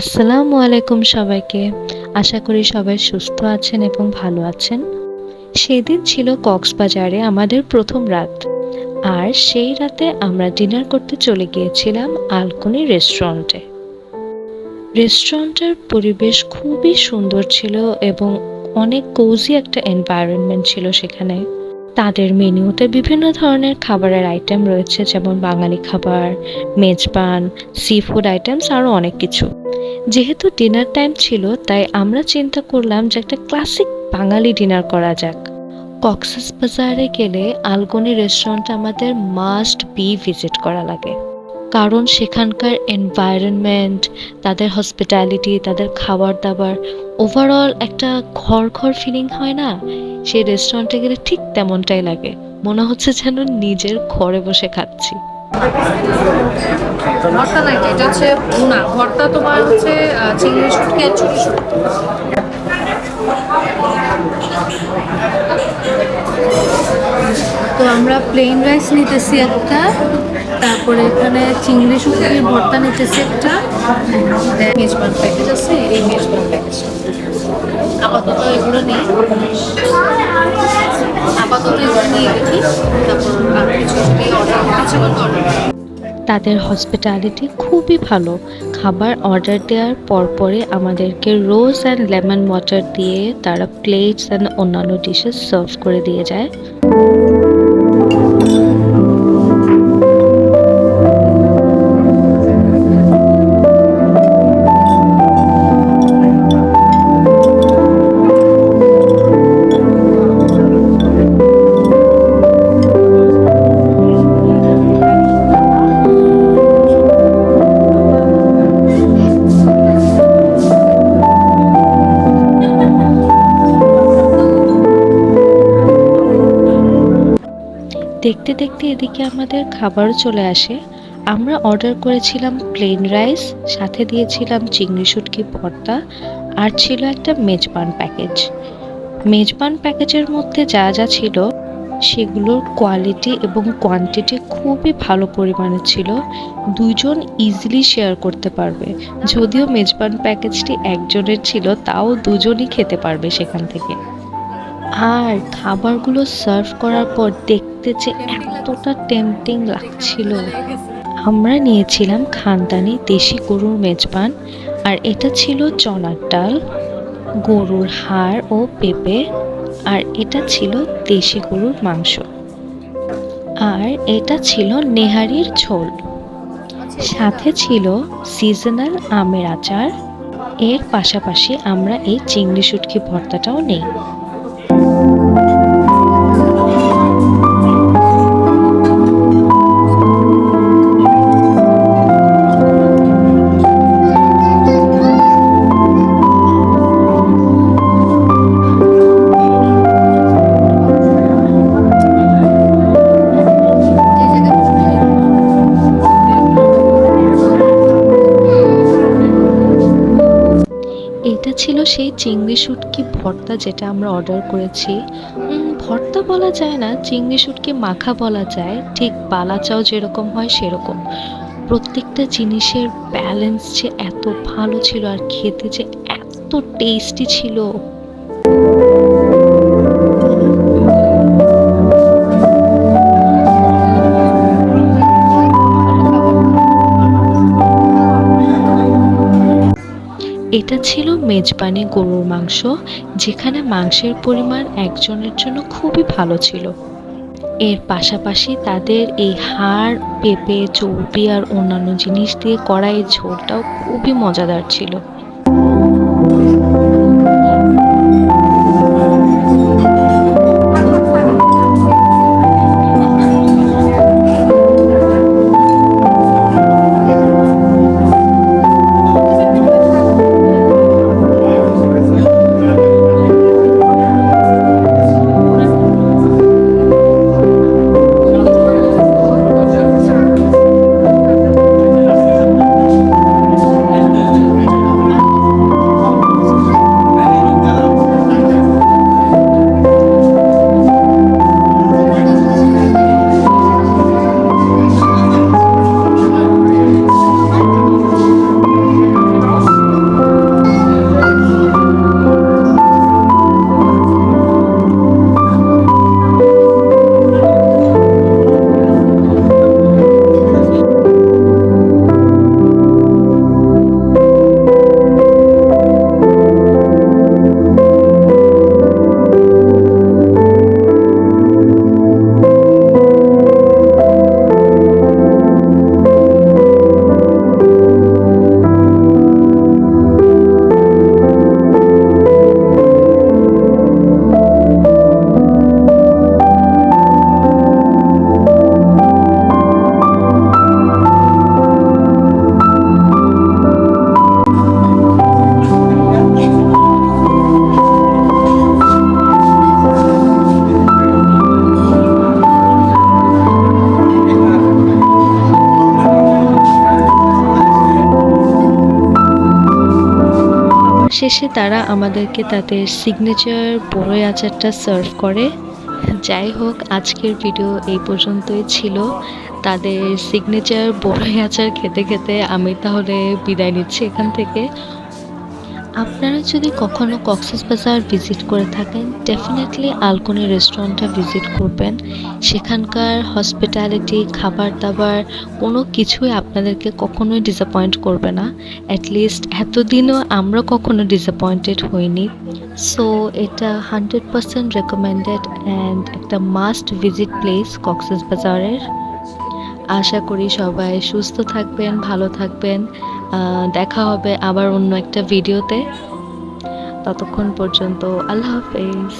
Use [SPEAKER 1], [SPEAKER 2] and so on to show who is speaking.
[SPEAKER 1] আসসালামু আলাইকুম সবাইকে। আশা করি সবাই সুস্থ আছেন এবং ভালো আছেন। সেদিন ছিল কক্সবাজারে আমাদের প্রথম রাত। আর সেই রাতে আমরা ডিনার করতে চলে গিয়েছিলাম আলকনি রেস্টুরেন্টে। রেস্টুরেন্টের পরিবেশ খুবই সুন্দর ছিল এবং অনেক কোজি একটা এনভায়রনমেন্ট ছিল সেখানে। তাদের মেনুতে বিভিন্ন ধরনের খাবারের আইটেম রয়েছে, যেমন বাঙালি খাবার, মেজবান, সি ফুড আইটেমস আরও অনেক কিছু। যেহেতু ডিনার টাইম ছিল, তাই আমরা চিন্তা করলাম যে একটা ক্লাসিক বাঙালি ডিনার করা যাক। কক্সবাজারে গেলে আলগনি রেস্টুরেন্ট আমাদের মাস্ট বি ভিজিট করা লাগে, কারণ সেখানকার এনভায়রনমেন্ট, তাদের হসপিটালিটি, তাদের খাবার দাবার, ওভারঅল একটা ঘর ঘর ফিলিং হয় না, সেই রেস্টুরেন্টে গেলে ঠিক তেমনটাই লাগে। মনে হচ্ছে যেন নিজের ঘরে বসে খাচ্ছি।
[SPEAKER 2] ভর্তা না, এটা হচ্ছে ভুনা ভর্তা। তোমার হচ্ছে চিংড়ি শুটকি আর ছোট ছোট। তো আমরা প্লেন রাইস নিতেছি একটা, তারপরে এখানে চিংড়ি শুটকির ভর্তা নিতেছি একটা, মেজবান প্যাকেজ আছে, এই মেজবান প্যাকেজ আপাতত এগুলো নেই, আপাতত এগুলো নিয়ে দেখি, তারপর আরো কিছু যদি অর্ডার করতে অর্ডার।
[SPEAKER 1] তাদের হসপিটালিটি খুবই ভালো। খাবার অর্ডার দেওয়ার পরপরে আমাদেরকে রোজ অ্যান্ড লেমন ওয়াটার দিয়ে তারা প্লেটস অ্যান্ড অন্যান্য ডিশেস সার্ভ করে দিয়ে যায়। দেখতে দেখতে এদিকে আমাদের খাবারও চলে আসে। আমরা অর্ডার করেছিলাম প্লেন রাইস, সাথে দিয়েছিলাম চিংড়ি শুটকি ভর্তা, আর ছিল একটা মেজবান প্যাকেজ। মেজবান প্যাকেজের মধ্যে যা যা ছিল সেগুলোর কোয়ালিটি এবং কোয়ান্টিটি খুবই ভালো পরিমাণে ছিল। দুজন ইজিলি শেয়ার করতে পারবে। যদিও মেজবান প্যাকেজটি একজনের ছিল, তাও দুজনই খেতে পারবে সেখান থেকে। আর খাবারগুলো সার্ভ করার পর দেখতে যে এতটা টেম্পটিং লাগছিল। আমরা নিয়েছিলাম খানদানি দেশি গরুর মেজবান, আর এটা ছিল চনার ডাল, গরুর হাড় ও পেঁপে, আর এটা ছিল দেশি গরুর মাংস, আর এটা ছিল নেহারির ঝোল। সাথে ছিল সিজনাল আমের আচার। এর পাশাপাশি আমরা এই চিংড়ি শুটকি ভর্তাটাও নেই। এটা ছিল সেই চিংড়ি শুটকি ভর্তা যেটা আমরা অর্ডার করেছি। ভর্তা বলা যায় না, চিংড়ি শুটকি মাখা বলা যায়। ঠিক বালাচাও যেরকম হয় সেরকম। প্রত্যেকটা জিনিসের ব্যালেন্স যে এত ভালো ছিল, আর খেতে যে এত টেস্টি ছিল। এটা ছিল মেজবানি গরুর মাংস, যেখানে মাংসের পরিমাণ একজনের জন্য খুবই ভালো ছিল। এর পাশাপাশি তাদের এই হাড়, পেঁপে, চর্বি আর অন্যান্য জিনিস দিয়ে করা এই ঝোলটাও খুবই মজাদার ছিল। শেষে তারা আমাদেরকে তাদের সিগনেচার বড়ই আচারটা সার্ভ করে। যাই হোক, আজকের ভিডিও এই পর্যন্তই ছিল। তাদের সিগনেচার বড়ই আচার খেতে খেতে আমি তাহলে বিদায় নিচ্ছি এখান থেকে। আপনারা যদি কখনো কক্সবাজার ভিজিট করে থাকেন, ডেফিনেটলি আলকনি রেস্টুরেন্টটা ভিজিট করবেন। সেখানকার হসপিটালিটি, খাবার দাবার কোনো কিছুই আপনাদেরকে কখনোই ডিসঅ্যাপয়েন্ট করবে না। অ্যাটলিস্ট এতদিনও আমরা কখনো ডিসঅ্যাপয়েন্টেড হইনি। সো এটা 100% রেকমেন্ডেড অ্যান্ড একটা মাস্ট ভিজিট প্লেস কক্সবাজারের। আশা করি সবাই সুস্থ থাকবেন, ভালো থাকবেন। দেখা হবে আবার অন্য একটা ভিডিওতে। ততক্ষণ পর্যন্ত আল্লাহ হাফেজ।